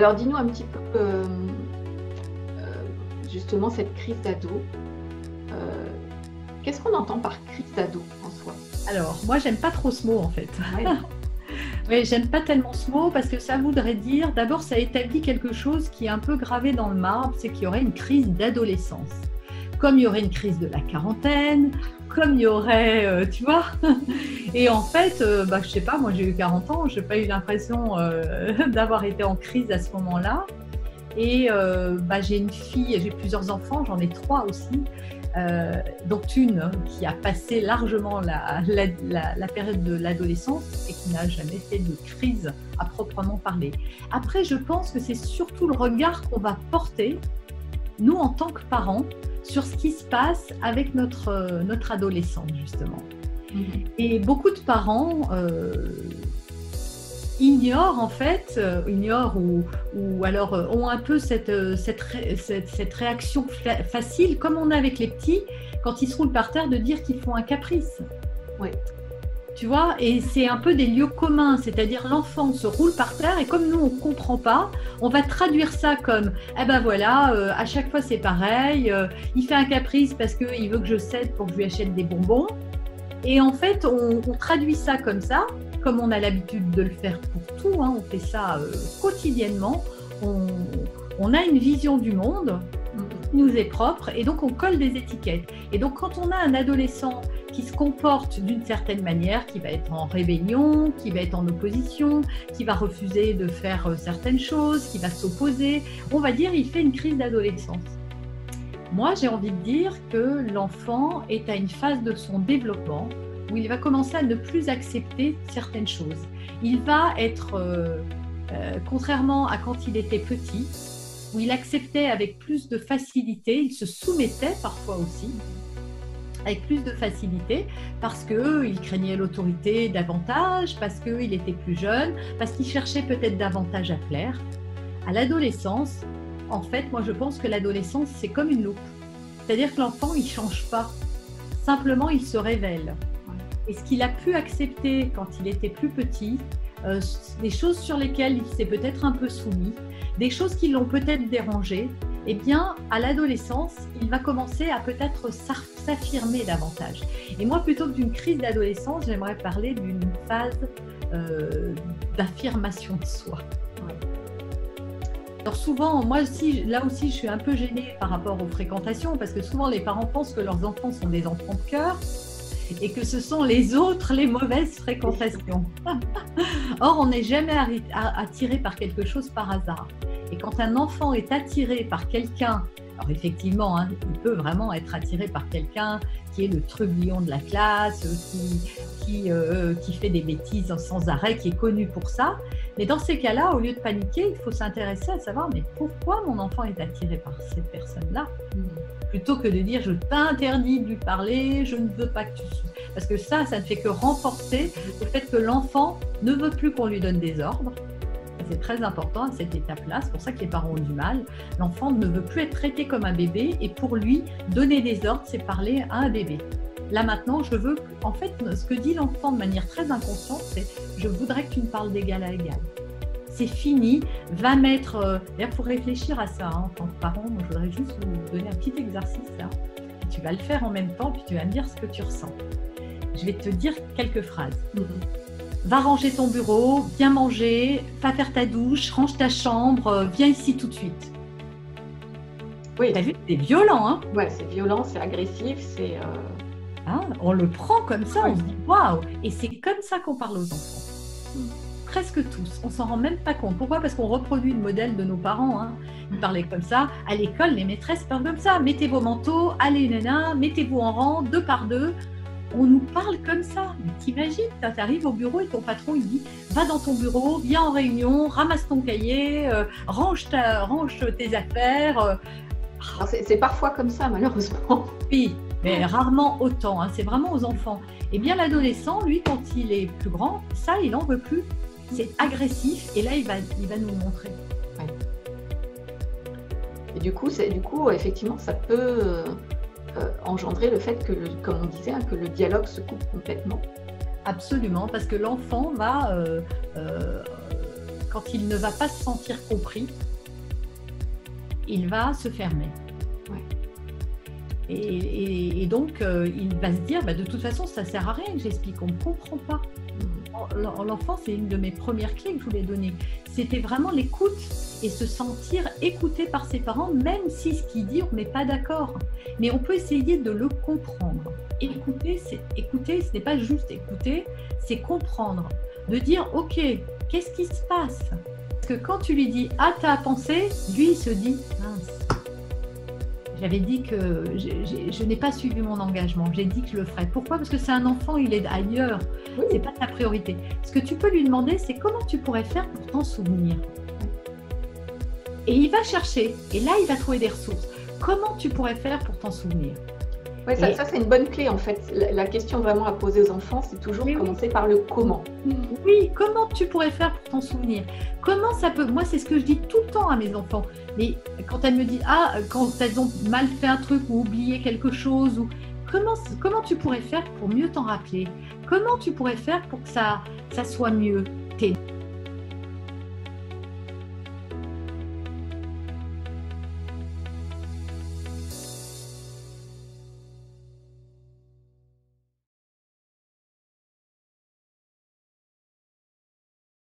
alors dis-nous un petit peu, justement cette crise d'ado. Heu, Qu'est-ce qu'on entend par crise d'ado en soi? Alors, moi, j'aime pas trop ce mot en fait. Ouais, Oui, j'aime pas tellement ce mot parce que ça voudrait dire, d'abord, ça établit quelque chose qui est un peu gravé dans le marbre, c'est qu'il y aurait une crise d'adolescence. Comme il y aurait une crise de la quarantaine, comme il y aurait, tu vois. Et en fait, je sais pas, moi j'ai eu 40 ans, j'ai pas eu l'impression d'avoir été en crise à ce moment-là. Et j'ai une fille, j'ai plusieurs enfants, j'en ai 3 aussi, dont une qui a passé largement la période de l'adolescence et qui n'a jamais fait de crise à proprement parler. Après, je pense que c'est surtout le regard qu'on va porter, nous en tant que parents, sur ce qui se passe avec notre adolescente, justement. Et beaucoup de parents ignorent en fait, ou alors ont un peu cette réaction facile, comme on a avec les petits, quand ils se roulent par terre, de dire qu'ils font un caprice. ouais. Tu vois, et c'est un peu des lieux communs, c'est-à-dire l'enfant se roule par terre et comme nous on ne comprend pas, on va traduire ça comme eh ben voilà, à chaque fois c'est pareil, il fait un caprice parce qu'il veut que je cède pour que je lui achète des bonbons. Et en fait, on traduit ça, comme on a l'habitude de le faire pour tout, hein, on fait ça quotidiennement, on a une vision du monde qui nous est propre et donc on colle des étiquettes. Et donc quand on a un adolescent qui se comporte d'une certaine manière, qui va être en rébellion, qui va être en opposition, qui va refuser de faire certaines choses, qui va s'opposer, on va dire il fait une crise d'adolescence. Moi, j'ai envie de dire que l'enfant est à une phase de son développement où il va commencer à ne plus accepter certaines choses. Il va être, contrairement à quand il était petit, où il acceptait avec plus de facilité, il se soumettait parfois aussi, avec plus de facilité, parce qu'il craignait l'autorité davantage, parce qu'il était plus jeune, parce qu'il cherchait peut-être davantage à plaire. À l'adolescence, en fait, moi je pense que l'adolescence, c'est comme une loupe. C'est-à-dire que l'enfant, il ne change pas. Simplement, il se révèle. Et ce qu'il a pu accepter quand il était plus petit, des choses sur lesquelles il s'est peut-être un peu soumis, des choses qui l'ont peut-être dérangé, eh bien, à l'adolescence, il va commencer à peut-être s'affirmer davantage. Et moi, plutôt que d'une crise d'adolescence, j'aimerais parler d'une phase d'affirmation de soi. Alors souvent, moi aussi, là aussi, je suis un peu gênée par rapport aux fréquentations parce que souvent les parents pensent que leurs enfants sont des enfants de cœur et que ce sont les autres les mauvaises fréquentations. Or, on n'est jamais attiré par quelque chose par hasard. Et quand un enfant est attiré par quelqu'un, alors effectivement, hein, il peut vraiment être attiré par quelqu'un qui est le trublion de la classe, qui fait des bêtises sans arrêt, qui est connu pour ça. Mais dans ces cas-là, au lieu de paniquer, il faut s'intéresser à savoir mais pourquoi mon enfant est attiré par cette personne-là, plutôt que de dire je t'interdis de lui parler, je ne veux pas que tu... Parce que ça ne fait que renforcer le fait que l'enfant ne veut plus qu'on lui donne des ordres. C'est très important à cette étape-là, c'est pour ça que les parents ont du mal. L'enfant ne veut plus être traité comme un bébé et pour lui, donner des ordres, c'est parler à un bébé. Là maintenant, je veux, en fait, ce que dit l'enfant de manière très inconsciente, c'est « je voudrais que tu me parles d'égal à égal ». C'est fini, va mettre... D'ailleurs, pour réfléchir à ça, hein, en tant que parent, moi, je voudrais juste vous donner un petit exercice là. Et tu vas le faire en même temps, puis tu vas me dire ce que tu ressens. Je vais te dire quelques phrases. Va ranger ton bureau, viens manger, va faire ta douche, range ta chambre, viens ici tout de suite. Oui. T'as vu, c'est violent, hein? Ouais, c'est violent, c'est agressif, c'est... Hein, on le prend comme ça, on se dit waouh! Et c'est comme ça qu'on parle aux enfants. Presque tous, on s'en rend même pas compte. Pourquoi? Parce qu'on reproduit le modèle de nos parents. Hein. Ils parlaient comme ça. À l'école, les maîtresses parlent comme ça. Mettez vos manteaux, allez nana, mettez-vous en rang, 2 par 2. On nous parle comme ça. Mais t'imagines, tu arrives au bureau et ton patron, il dit « Va dans ton bureau, viens en réunion, ramasse ton cahier, range tes affaires. » C'est parfois comme ça, malheureusement. Oui, mais rarement autant. Hein. C'est vraiment aux enfants. Et bien l'adolescent, lui, quand il est plus grand, ça, il n'en veut plus. C'est agressif et là, il va nous le montrer. Ouais. Et du coup, effectivement, ça peut... engendrer le fait que, comme on disait, que le dialogue se coupe complètement. Absolument, parce que l'enfant va, quand il ne va pas se sentir compris, il va se fermer. Ouais. Et donc, il va se dire, de toute façon, ça ne sert à rien que j'explique, on ne comprend pas. L'enfant, c'est une de mes premières clés que je voulais donner. C'était vraiment l'écoute et se sentir écouté par ses parents, même si ce qu'il dit, on n'est pas d'accord. Mais on peut essayer de le comprendre. Écouter, ce n'est pas juste écouter, c'est comprendre. De dire, ok, qu'est-ce qui se passe? Parce que quand tu lui dis, ah, t'as pensé, lui, il se dit, mince. J'avais dit que je n'ai pas suivi mon engagement. J'ai dit que je le ferais. Pourquoi? Parce que c'est un enfant, il est ailleurs. Oui. C'est pas ta priorité. Ce que tu peux lui demander, c'est comment tu pourrais faire pour t'en souvenir. Et il va chercher. Et là, il va trouver des ressources. Comment tu pourrais faire pour t'en souvenir? Ouais, ça c'est une bonne clé en fait. La question vraiment à poser aux enfants, c'est toujours commencer par le comment. Oui, comment tu pourrais faire pour t'en souvenir? Comment ça peut... Moi, c'est ce que je dis tout le temps à mes enfants. Mais quand elles me disent, ah, quand elles ont mal fait un truc ou oublié quelque chose, ou comment tu pourrais faire pour mieux t'en rappeler? Comment tu pourrais faire pour que ça soit mieux?